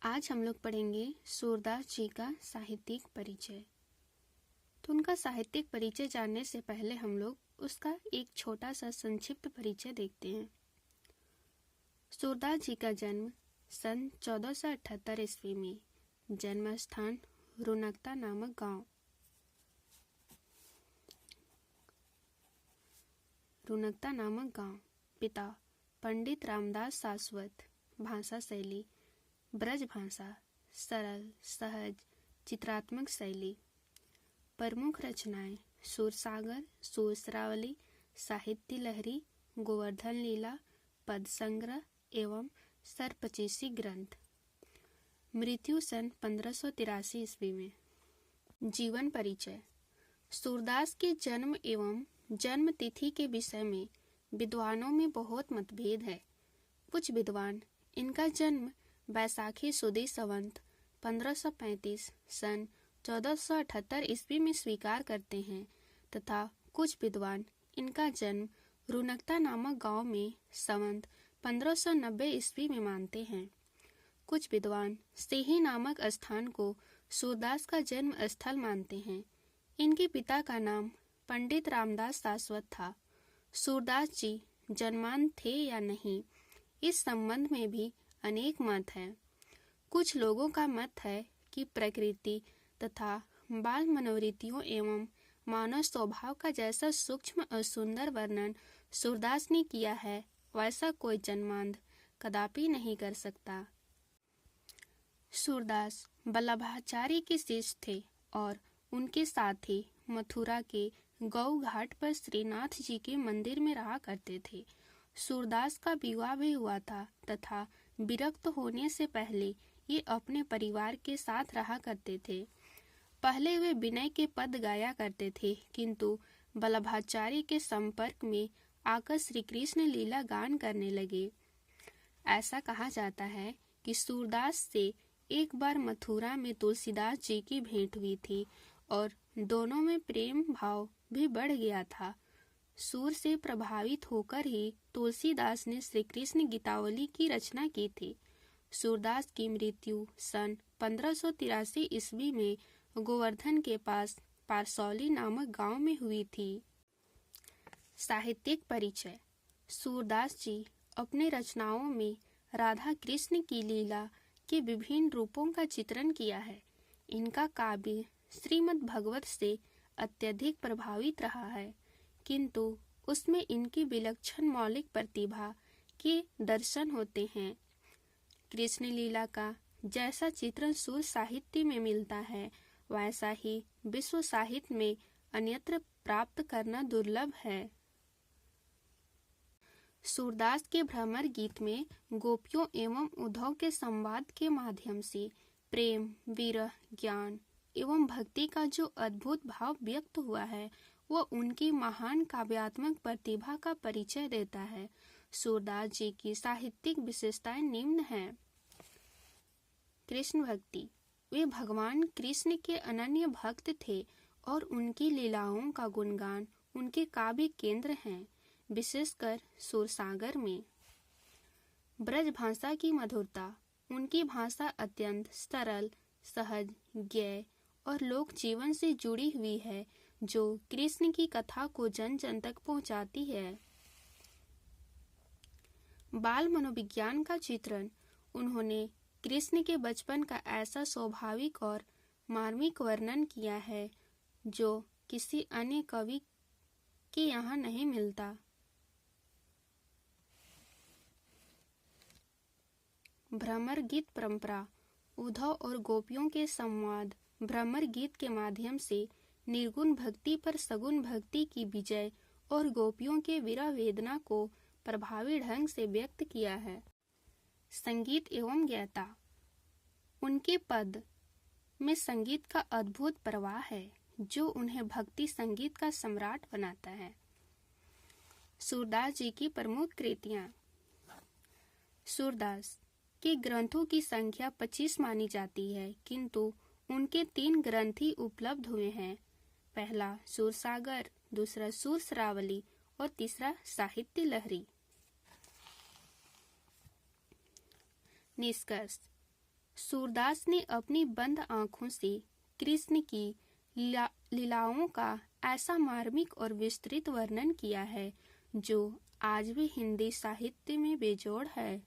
आज हम लोग पढ़ेंगे सूरदास जी का साहित्यिक परिचय। तो उनका साहित्यिक परिचय जानने से पहले हम लोग उसका एक छोटा सा संक्षिप्त परिचय देखते हैं। सूरदास जी का जन्म सन 1478 ईस्वी में, जन्म स्थान रुनकता नामक गांव, पिता पंडित रामदास सारस्वत, भाषा शैली ब्रज भाषा, सरल सहज चित्रात्मक शैली। प्रमुख रचनाएं सूरसागर, सूरश्रावली, साहित्य लहरी, गोवर्धन लीला, पद संग्रह एवं सरपचीसी ग्रंथ। मृत्यु सन 1583 ईस्वी में। जीवन परिचय। सूरदास के जन्म एवं जन्म तिथि के विषय में विद्वानों में बहुत मतभेद है। कुछ विद्वान इनका जन्म बैसाखी सुदी संवत 1535 सन 1478 ईस्वी में स्वीकार करते हैं तथा कुछ विद्वान इनका जन्म रुनकता नामक गांव में संवत 1590 ईस्वी में मानते हैं। कुछ विद्वान सेही नामक स्थान को सूरदास का जन्म स्थल मानते हैं। इनके पिता का नाम पंडित रामदास सारस्वत था। सूरदास जी जन्मांध थे या नहीं, इस संबंध में भी अनेक मत हैं। कुछ लोगों का मत है कि प्रकृति तथा बाल मनोवृत्तियों एवं मानव स्वभाव का जैसा सूक्ष्म और सुंदर वर्णन सूरदास ने किया है, वैसा कोई जन्मांध कदापि नहीं कर सकता। सूरदास वल्लभाचार्य के शिष्य थे और उनके साथ ही मथुरा के गौ घाट पर श्रीनाथ जी के मंदिर में रहा करते थे। सूरदास का विवाह भी हुआ था तथा विरक्त होने से पहले ये अपने परिवार के साथ रहा करते थे। पहले वे विनय के पद गाया करते थे, किंतु वल्लभाचार्य के संपर्क में आकर श्री कृष्ण लीला गान करने लगे। ऐसा कहा जाता है कि सूरदास से एक बार मथुरा में तुलसीदास जी की भेंट हुई थी और दोनों में प्रेम भाव भी बढ़ गया था। सूर से प्रभावित होकर ही तुलसीदास ने श्री कृष्ण गीतावली की रचना की थी। सूरदास की मृत्यु सन 1583 ईस्वी में गोवर्धन के पास पारसौली नामक गांव में हुई थी। साहित्यिक परिचय। सूरदास जी अपने रचनाओं में राधा कृष्ण की लीला के विभिन्न रूपों का चित्रण किया है। इनका काव्य श्रीमद् भागवत से अत्यधिक प्रभावित रहा है, किंतु उसमें इनकी विलक्षण मौलिक प्रतिभा के दर्शन होते हैं। कृष्ण लीला का जैसा चित्रण सूर साहित्य में मिलता है, वैसा ही विश्व साहित्य में अन्यत्र प्राप्त करना दुर्लभ है। सूरदास के भ्रमर गीत में गोपियों एवं उद्धव के संवाद के माध्यम से प्रेम, विरह, ज्ञान एवं भक्ति का जो अद्भुत भाव व्यक्त हुआ है, वह उनकी महान काव्यात्मक प्रतिभा का परिचय देता है। सूरदास जी की साहित्यिक विशेषताएं निम्न हैं। कृष्ण भक्ति। वे भगवान कृष्ण के अनन्य भक्त थे और उनकी लीलाओं का गुणगान उनके काव्य केंद्र हैं, विशेषकर सूरसागर में। ब्रज भाषा की मधुरता। उनकी भाषा अत्यंत सरल, सहज, ज्ञेय और लोक जीवन से जुड़ी हुई है, जो कृष्ण की कथा को जन जन तक पहुंचाती है। बाल मनोविज्ञान का चित्रण। उन्होंने कृष्ण के बचपन का ऐसा स्वाभाविक और मार्मिक वर्णन किया है जो किसी अन्य कवि के यहाँ नहीं मिलता। भ्रमर गीत परंपरा। उद्धव और गोपियों के संवाद भ्रमर गीत के माध्यम से निर्गुण भक्ति पर सगुण भक्ति की विजय और गोपियों के विरह वेदना को प्रभावी ढंग से व्यक्त किया है। संगीत एवं ज्ञता। उनके पद में संगीत का अद्भुत प्रवाह है, जो उन्हें भक्ति संगीत का सम्राट बनाता है। सूरदास जी की प्रमुख कृतियां। सूरदास के ग्रंथों की संख्या 25 मानी जाती है, किंतु उनके 3 ग्रंथ ही उपलब्ध हुए हैं। पहला सूरसागर, दूसरा सूरश्रावली और तीसरा साहित्य लहरी। निष्कर्ष। सूरदास ने अपनी बंद आंखों से कृष्ण की लीलाओं का ऐसा मार्मिक और विस्तृत वर्णन किया है जो आज भी हिंदी साहित्य में बेजोड़ है।